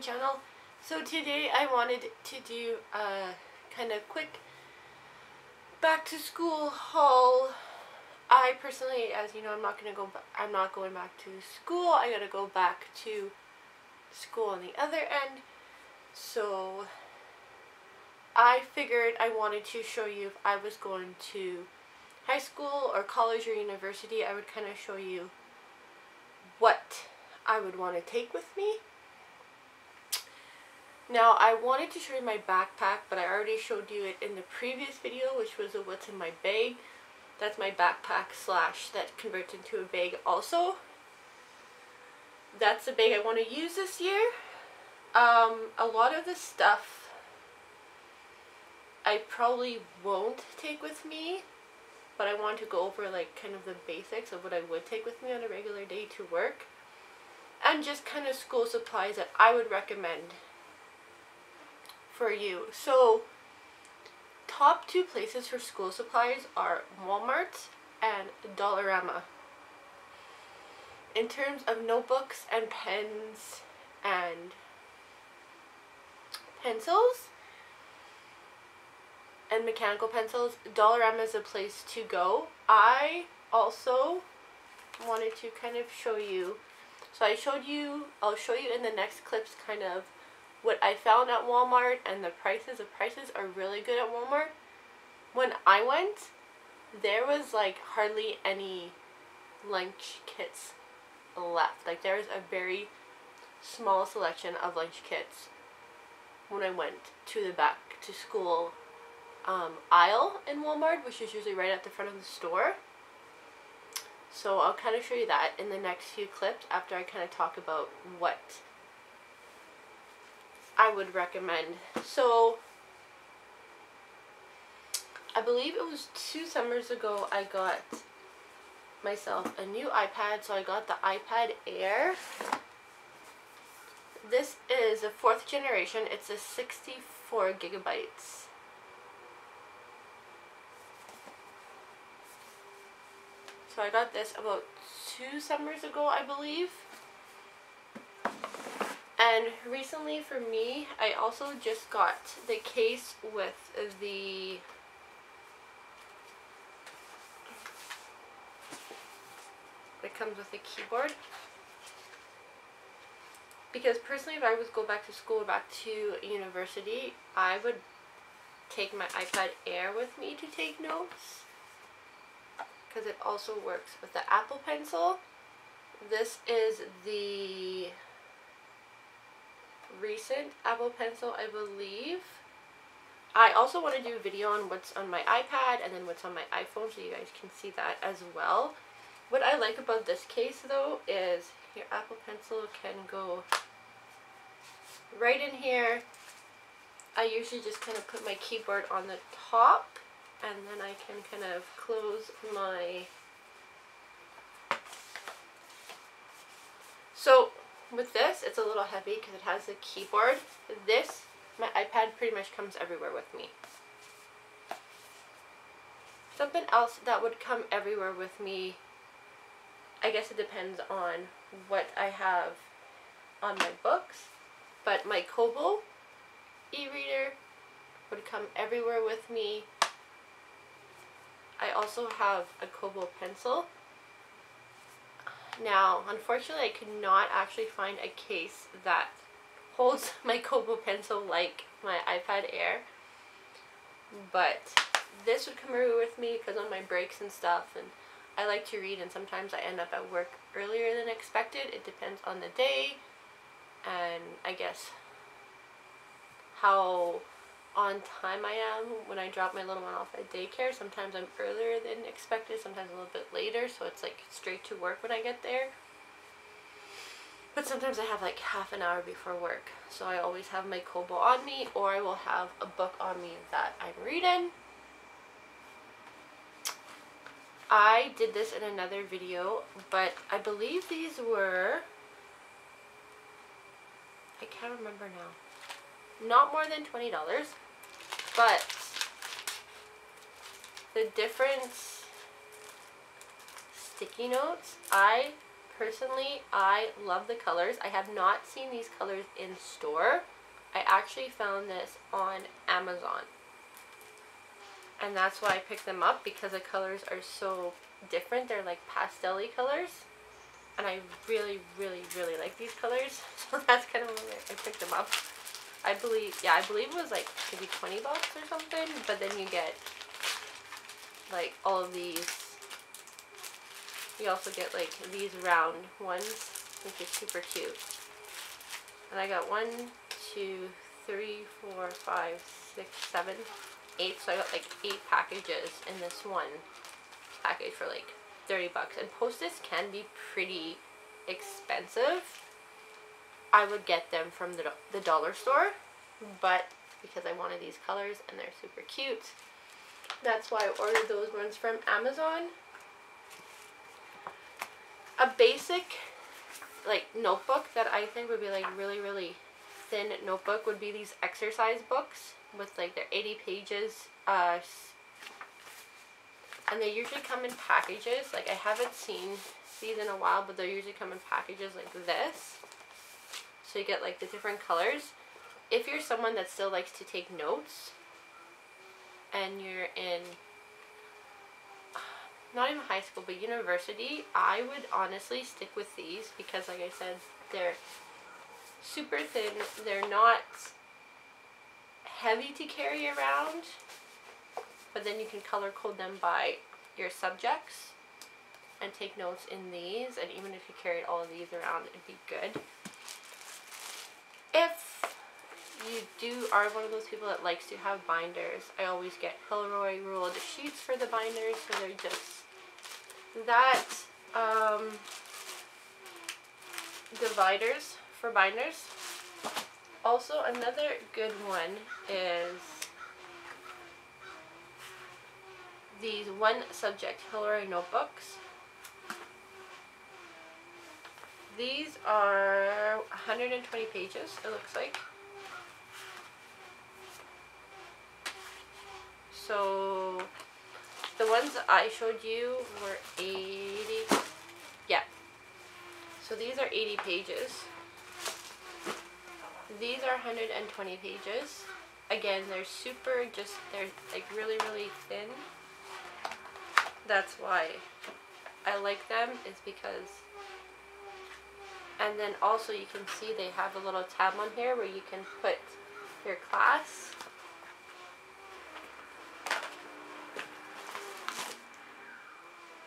channel. So today I wanted to do a kind of quick back to school haul. I personally, as you know, I'm not going back to school. I gotta go back to school on the other end. So I figured I wanted to show you if I was going to high school or college or university, I would kind of show you what I would want to take with me. Now, I wanted to show you my backpack, but I already showed you it in the previous video, which was what's in my bag. That's my backpack slash that converts into a bag also. That's the bag I want to use this year. A lot of the stuff I probably won't take with me, but I want to go over like kind of the basics of what I would take with me on a regular day to work, and just kind of school supplies that I would recommend for you. So top two places for school supplies are Walmart and Dollarama. In terms of notebooks and pens and pencils and mechanical pencils, Dollarama is a place to go. I also wanted to kind of show you, so I'll show you in the next clips kind of what I found at Walmart and the prices. The prices are really good at Walmart. When I went, there was like hardly any lunch kits left. Like there was a very small selection of lunch kits when I went to the back to school aisle in Walmart, which is usually right at the front of the store. So I'll kind of show you that in the next few clips after I kind of talk about what I would recommend. So I believe it was 2 summers ago I got myself a new iPad. So I got the iPad Air. This is the 4th generation. It's a 64 gigabytes. So I got this about 2 summers ago, I believe. And recently for me, I also just got the case with the that comes with the keyboard. Because personally, if I was to go back to school or back to university, I would take my iPad Air with me to take notes, because it also works with the Apple Pencil. This is the recent Apple Pencil, I believe. I also want to do a video on what's on my iPad and then what's on my iPhone, so you guys can see that as well. What I like about this case though is your Apple Pencil can go right in here. I usually just kind of put my keyboard on the top, and then I can kind of close my... So with this, it's a little heavy because it has the keyboard. This, my iPad pretty much comes everywhere with me. Something else that would come everywhere with me, I guess it depends on what I have on my books, but my Kobo e-reader would come everywhere with me. I also have a Kobo pencil. Now, unfortunately, I could not actually find a case that holds my Kobo pencil like my iPad Air, but this would come everywhere with me because on my breaks and stuff, and I like to read, and sometimes I end up at work earlier than expected. It depends on the day, and I guess how on time I am when I drop my little one off at daycare. Sometimes I'm earlier than expected, sometimes a little bit later, so it's like straight to work when I get there. But sometimes I have like half an hour before work, so I always have my Kobo on me, or I will have a book on me that I'm reading. I did this in another video, but I believe these were, I can't remember now, not more than $20, but the different sticky notes, I personally, I love the colors. I have not seen these colors in store. I actually found this on Amazon. And that's why I picked them up, because the colors are so different. They're like pastel-y colors. And I really, really, really like these colors. So that's kind of why I picked them up. I believe it was like maybe 20 bucks or something. But then you get like all of these. You also get like these round ones, which is super cute. And I got 1, 2, 3, 4, 5, 6, 7, 8. So I got like 8 packages in this one package for like 30 bucks. And postage can be pretty expensive. I would get them from the dollar store, but because I wanted these colors and they're super cute, that's why I ordered those ones from Amazon. A basic like notebook that I think would be like really, really thin notebook would be these exercise books with like their 80 pages, and they usually come in packages. Like I haven't seen these in a while, but they usually come in packages like this. So you get like the different colors. If you're someone that still likes to take notes and you're in not even high school but university, I would honestly stick with these, because like I said, they're super thin. They're not heavy to carry around, but then you can color code them by your subjects and take notes in these. And even if you carried all of these around, it'd be good. If you are one of those people that likes to have binders, I always get Hilroy ruled sheets for the binders, so they're just that dividers for binders. Also, another good one is these one subject Hilroy notebooks. These are 120 pages, it looks like. So the ones that I showed you were 80. Yeah. So these are 80 pages. These are 120 pages. Again, they're super, they're like really, really thin. That's why I like them, is because, and then also you can see they have a little tab on here where you can put your class.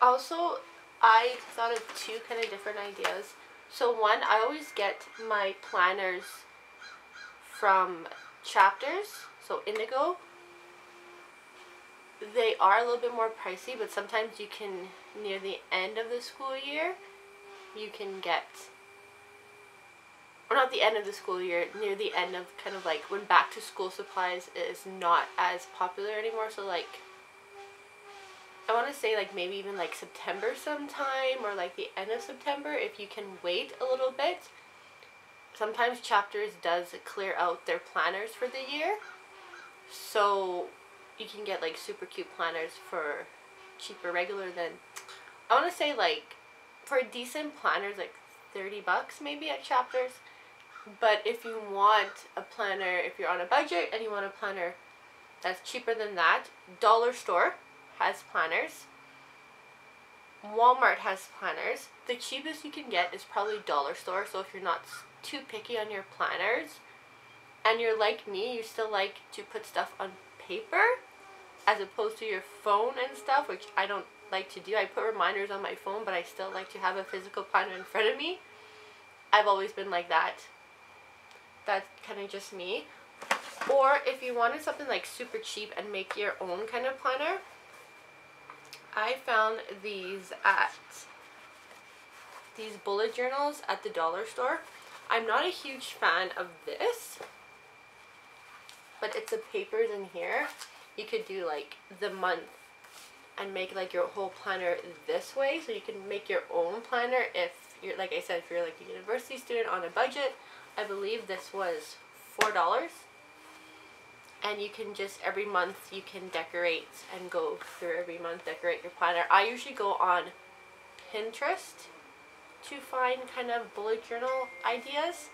Also, I thought of 2 kind of different ideas. So one, I always get my planners from Chapters, so Indigo. They are a little bit more pricey, but sometimes you can, near the end of the school year, you can get, or not the end of the school year, near the end of kind of like when back to school supplies is not as popular anymore. So like, I want to say like maybe even like September sometime, or like the end of September, if you can wait a little bit. Sometimes Chapters does clear out their planners for the year, so you can get like super cute planners for cheaper regular than, I want to say like for decent planners like 30 bucks maybe at Chapters. But if you want a planner, if you're on a budget and you want a planner that's cheaper than that, dollar store has planners. Walmart has planners. The cheapest you can get is probably dollar store. So if you're not too picky on your planners and you're like me, you still like to put stuff on paper as opposed to your phone and stuff, which I don't like to do. I put reminders on my phone, but I still like to have a physical planner in front of me. I've always been like that. That's kind of just me. Or if you wanted something like super cheap and make your own kind of planner, I found these bullet journals at the dollar store. I'm not a huge fan of this, but it's the papers in here. You could do like the month and make like your whole planner this way, so you can make your own planner if you're, like I said, if you're like a university student on a budget. I believe this was $4. And you can just, every month you can decorate and go through every month, decorate your planner. I usually go on Pinterest to find kind of bullet journal ideas.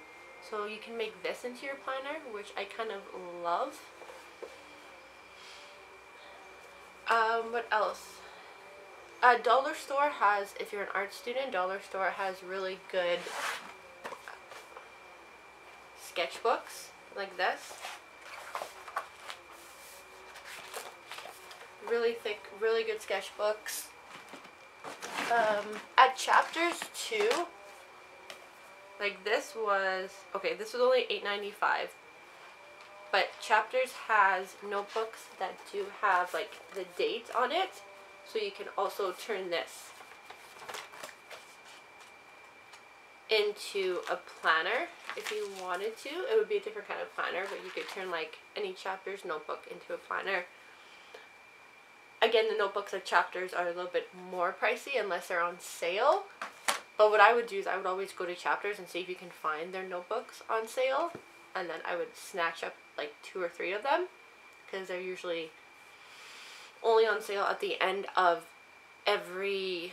So you can make this into your planner, which I kind of love. What else? Dollar Store has, if you're an art student, Dollar Store has really good sketchbooks like this. Really thick, really good sketchbooks. At Chapters too, like this was, okay, this was only $8.95, but Chapters has notebooks that do have like the date on it, so you can also turn this into a planner if you wanted to. It would be a different kind of planner, but you could turn like any Chapters notebook into a planner. Again, the notebooks at Chapters are a little bit more pricey unless they're on sale. But what I would do is I would always go to Chapters and see if you can find their notebooks on sale. And then I would snatch up like 2 or 3 of them, because they're usually only on sale at the end of every,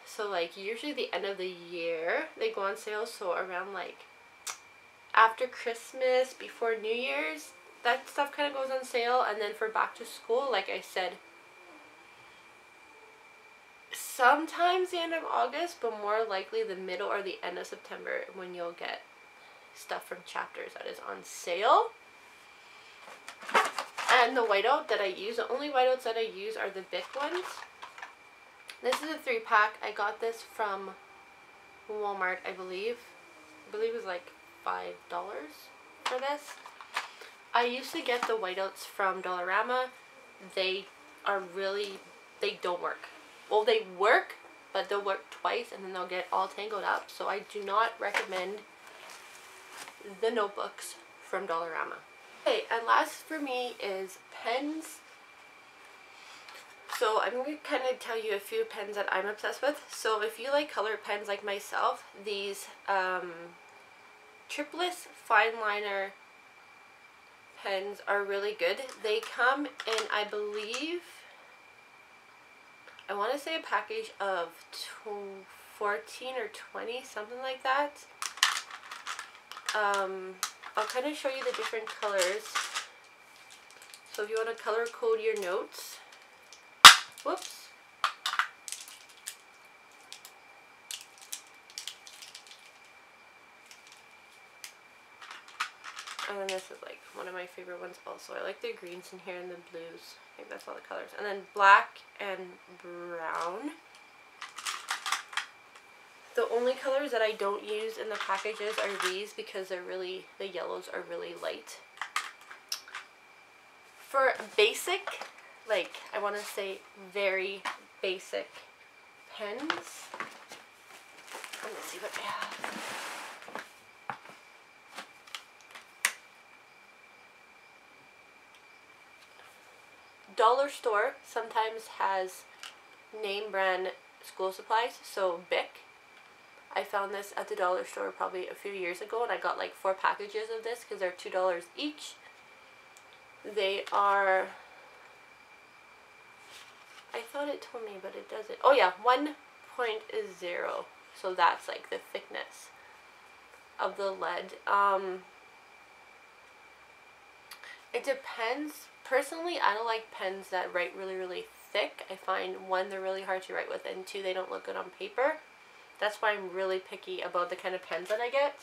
so like usually the end of the year they go on sale. So around like after Christmas, before New Year's, that stuff kind of goes on sale. And then for back to school, like I said, sometimes the end of August, but more likely the middle or the end of September when you'll get stuff from Chapters that is on sale. And the whiteout that I use, the only whiteouts that I use are the Bic ones. This is a 3-pack. I got this from Walmart, I believe. It was like $5 for this. I used to get the whiteouts from Dollarama. They don't work. Well, they work, but they'll work twice and then they'll get all tangled up. So I do not recommend the notebooks from Dollarama. Okay, and last for me is pens. So I'm going to kind of tell you a few pens that I'm obsessed with. So if you like color pens like myself, these Triplus fine liner pens are really good. They come in, I believe, I want to say a package of 14 or 20, something like that. I'll kind of show you the different colors. So if you want to color code your notes, whoops. And then this is like one of my favorite ones also. I like the greens in here and the blues. I think that's all the colors. And then black and brown. The only colors that I don't use in the packages are these, because they're really, the yellows are really light. For basic, like I want to say very basic pens, let me see what I have. Dollar Store sometimes has name brand school supplies, so Bic. I found this at the Dollar Store probably a few years ago, and I got like 4 packages of this because they're $2 each. They are, I thought it told me, but it doesn't. Oh yeah, 1.0. So that's like the thickness of the lead. It depends. Personally, I don't like pens that write really, really thick. I find 1, they're really hard to write with, and 2, they don't look good on paper. That's why I'm really picky about the kind of pens that I get.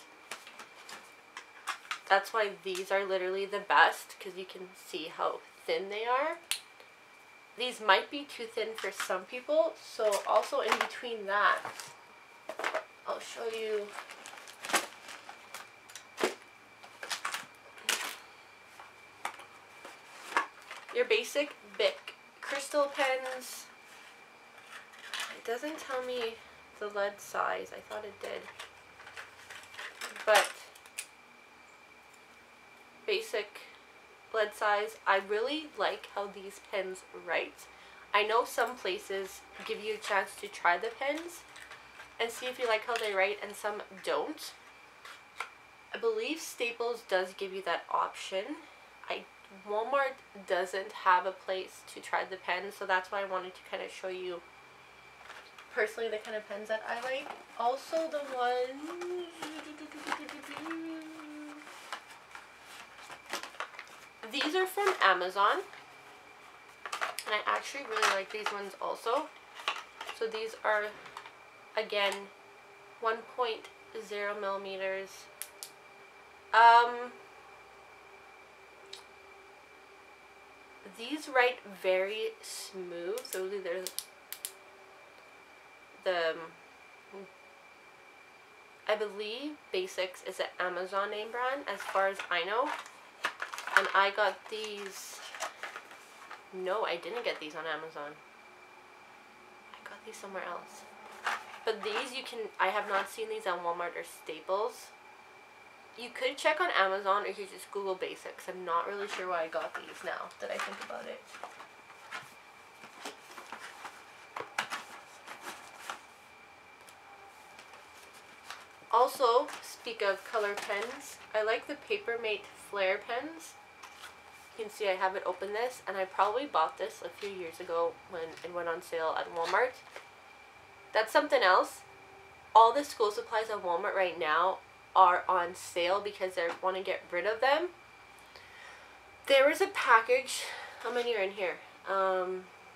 That's why these are literally the best, because you can see how thin they are. These might be too thin for some people, so also in between that, I'll show you. Your basic Bic crystal pens. It doesn't tell me the lead size. I thought it did. But basic lead size. I really like how these pens write. I know some places give you a chance to try the pens and see if you like how they write, and some don't. I believe Staples does give you that option. Walmart doesn't have a place to try the pens, so that's why I wanted to kind of show you personally the kind of pens that I like. Also the ones, these are from Amazon, and I actually really like these ones also. So these are, again, 1.0 millimeters. These write very smooth. So there's the, I believe Basics is an Amazon name brand as far as I know. And I got these, no, I didn't get these on Amazon. I got these somewhere else. But these I have not seen these on Walmart or Staples. You could check on Amazon or you could just Google Basics. I'm not really sure why I got these now that I think about it. Also, speak of color pens, I like the Papermate Flare pens. You can see I haven't opened this, and I probably bought this a few years ago when it went on sale at Walmart. That's something else. All the school supplies at Walmart right now are on sale because they want to get rid of them. There was a package, how many are in here?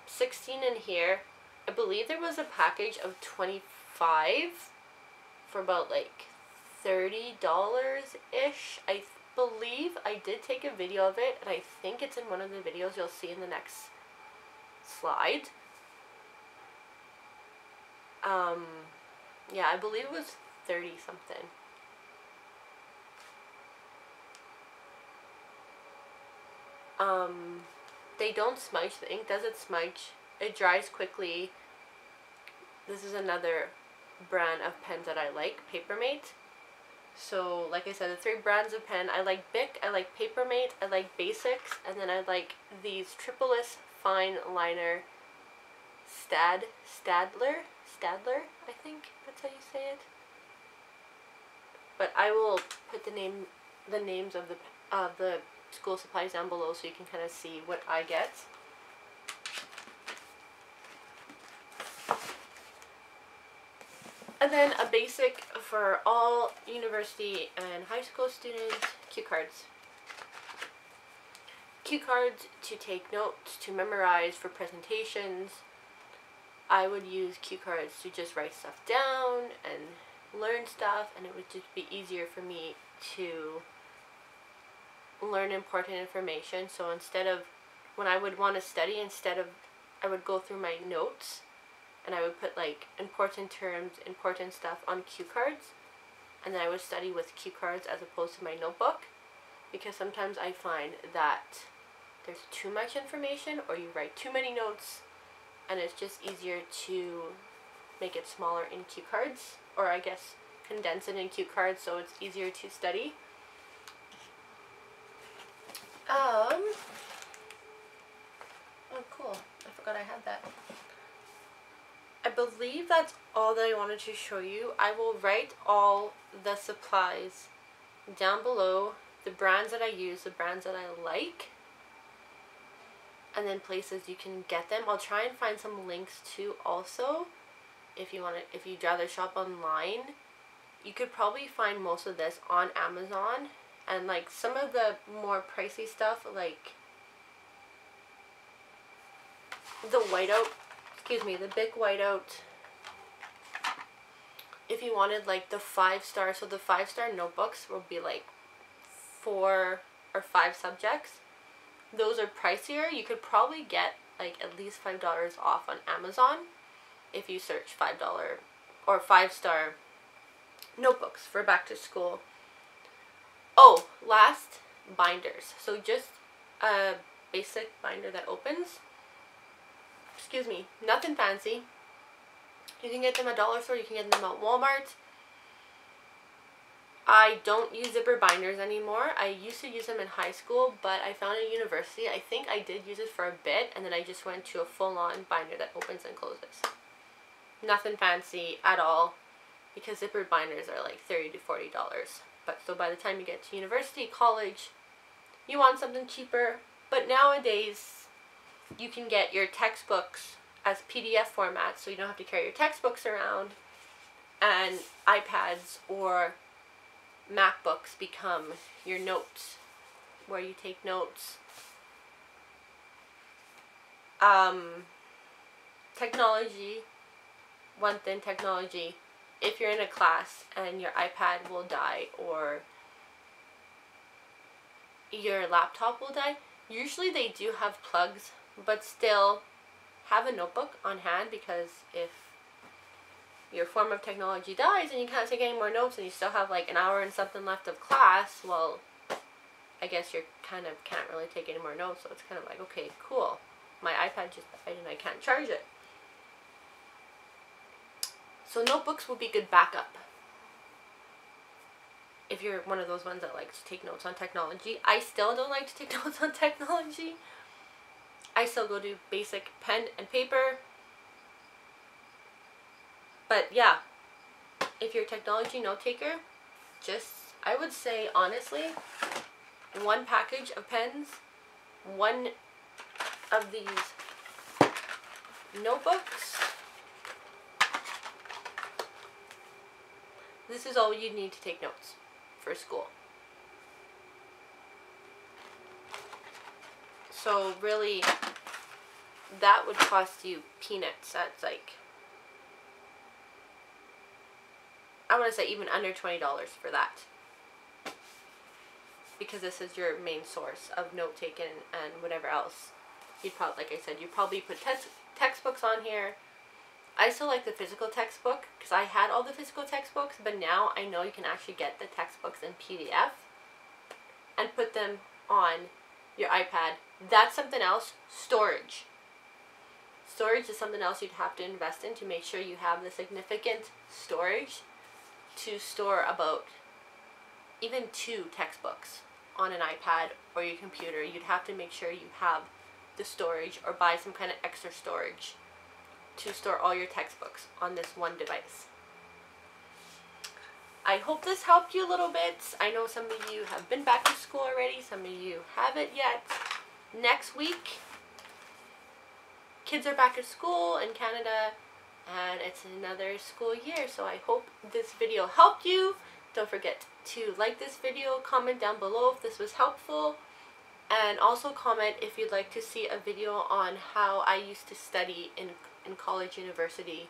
16 in here. I believe there was a package of 25 for about like $30-ish. I believe I did take a video of it, and I think it's in one of the videos you'll see in the next slide. Yeah, I believe it was 30 something. They don't smudge. The ink doesn't smudge. It dries quickly. This is another brand of pens that I like, Papermate. So, like I said, the 3 brands of pen. I like Bic, I like Papermate, I like Basics, and then I like these Triple-S Fine Liner Stadler, I think that's how you say it. But I will put the names of the school supplies down below so you can kind of see what I get. And then a basic for all university and high school students, cue cards. Cue cards to take notes, to memorize for presentations. I would use cue cards to just write stuff down and learn stuff, and it would just be easier for me to learn important information. So instead of, when I would want to study, I would go through my notes and I would put like important terms, important stuff on cue cards, and then I would study with cue cards as opposed to my notebook, because sometimes I find that there's too much information or you write too many notes, and it's just easier to make it smaller in cue cards, or I guess condense it in cue cards so it's easier to study. Oh cool, I forgot I had that. I believe that's all that I wanted to show you. I will write all the supplies down below, the brands that I use, the brands that I like, and then places you can get them. I'll try and find some links too also. If you'd rather shop online, you could probably find most of this on Amazon, and like some of the more pricey stuff, like the the Bic whiteout, if you wanted like the 5-star, so the 5-star notebooks will be like 4 or 5 subjects. Those are pricier. You could probably get like at least $5 off on Amazon if you search $5 or 5-star notebooks for back to school. Oh, last, binders. So just a basic binder that opens. Excuse me, nothing fancy. You can get them at dollar store, you can get them at Walmart. I don't use zipper binders anymore. I used to use them in high school, but I found at university, I think I did use it for a bit, and then I just went to a full-on binder that opens and closes. Nothing fancy at all, because zipper binders are like $30 to $40. But so by the time you get to university, college, you want something cheaper. But nowadays, you can get your textbooks as PDF format, so you don't have to carry your textbooks around, and iPads or MacBooks become your notes, where you take notes. Technology, one thing, technology, if you're in a class and your iPad will die or your laptop will die, usually they do have plugs, but still have a notebook on hand, because if your form of technology dies and you can't take any more notes and you still have like an hour and something left of class, well, I guess you kind of can't really take any more notes. So it's kind of like, okay, cool, my iPad just died and I can't charge it. So notebooks will be good backup if you're one of those ones that likes to take notes on technology. I still don't like to take notes on technology. I still go do basic pen and paper. But yeah, if you're a technology note taker, just, I would say honestly, one package of pens, one of these notebooks. This is all you need to take notes for school. So really, that would cost you peanuts. That's like, I want to say even under $20 for that. Because this is your main source of note taking and whatever else. You'd probably, like I said, you'd probably put textbooks on here. I still like the physical textbook because I had all the physical textbooks, but now I know you can actually get the textbooks in PDF and put them on your iPad. That's something else. Storage. Storage is something else you'd have to invest in to make sure you have the significant storage to store about even 2 textbooks on an iPad or your computer. You'd have to make sure you have the storage or buy some kind of extra storage to store all your textbooks on this one device. I hope this helped you a little bit. I know some of you have been back to school already, some of you haven't yet. Next week, kids are back at school in Canada, and it's another school year, so I hope this video helped you. Don't forget to like this video, comment down below if this was helpful, and also comment if you'd like to see a video on how I used to study in college, university.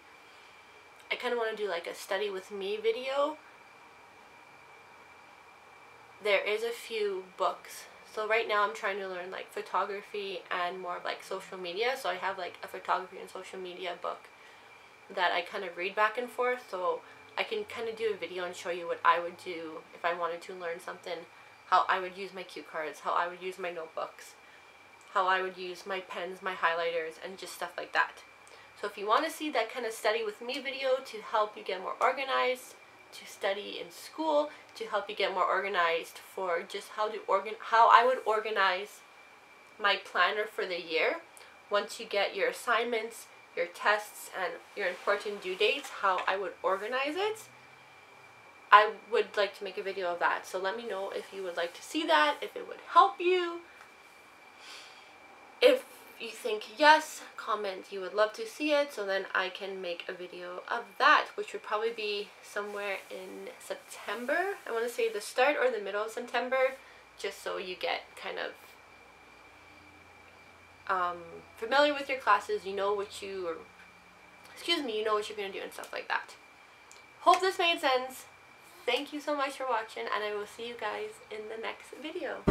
I kind of want to do like a study with me video. There is a few books. So right now I'm trying to learn like photography and more of like social media. So I have like a photography and social media book that I kind of read back and forth. So I can kind of do a video and show you what I would do if I wanted to learn something. How I would use my cue cards, how I would use my notebooks, how I would use my pens, my highlighters, and just stuff like that. So if you want to see that kind of study with me video to help you get more organized, to study in school, to help you get more organized for just how I would organize my planner for the year, once you get your assignments, your tests, and your important due dates, how I would organize it, I would like to make a video of that. So let me know if you would like to see that, if it would help you. If you think yes, comment you would love to see it, so then I can make a video of that, which would probably be somewhere in September. I want to say the start or the middle of September, just so you get kind of familiar with your classes, you know what you know what you're going to do and stuff like that. Hope this made sense. Thank you so much for watching, and I will see you guys in the next video.